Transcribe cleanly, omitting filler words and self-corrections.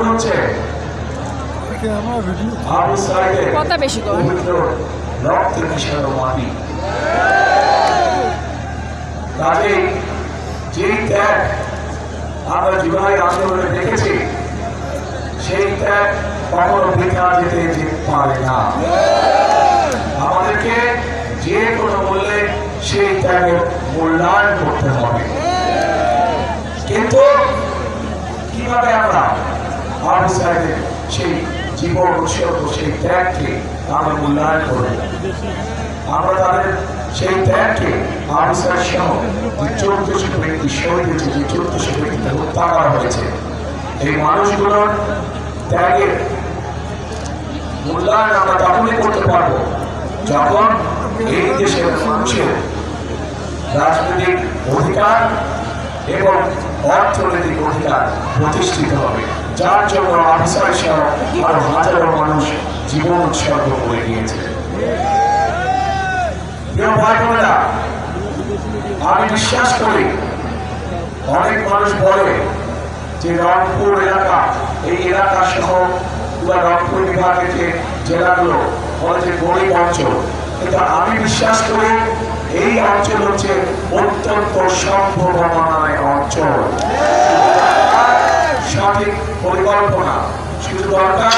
তখন হচ্ছে আবু সাইদের কথা বেশি কর। পবিত্র রক্তে মিশানো মাটি। কাজেই যেই ত্যাগ আমরা জুলাই আন্দোলনে দেখেছি, সেই ত্যাগ কখনো বৃথা যেতে পারে না। আমাদেরকে যে কোনো মূল্যে সেই ত্যাগের মূল্যায়ন করতে হবে। কিন্তু কিভাবে আমরা আবু সাইদের সেই জীবন উৎসর্গ, সেই ত্যাগকে আমরা মূল্যায়ন করব? আমরা তাদের সেই ত্যাগকে আবু সাইদ সহ যে 1400 ব্যক্তি শহীদ হয়েছে, যে 1400 ব্যক্তিকে হত্যা করা হয়েছে, এই মানুষগুলোর ত্যাগের মূল্যায়ন আমরা তখনই করতে পারবো যখন এই দেশের মানুষের রাজনৈতিক অধিকার এবং অর্থনৈতিক অধিকার প্রতিষ্ঠিত হবে, যার জন্য আবু সাইদ সহ আরো হাজারো মানুষ জীবন উৎসর্গ করে গিয়েছে। প্রিয় ভাই বোনেরা, আমি বিশ্বাস করি, অনেক মানুষ বলে যে রংপুর এলাকা, এই এলাকা সহ পুরো রংপুর বিভাগের যে জেলাগুলো বলে যে গরিব অঞ্চল, কিন্তু আমি বিশ্বাস করি এই অঞ্চল হচ্ছে অত্যন্ত সম্ভাবনাময় অঞ্চল। সঠিক পরিকল্পনা শুধু দরকার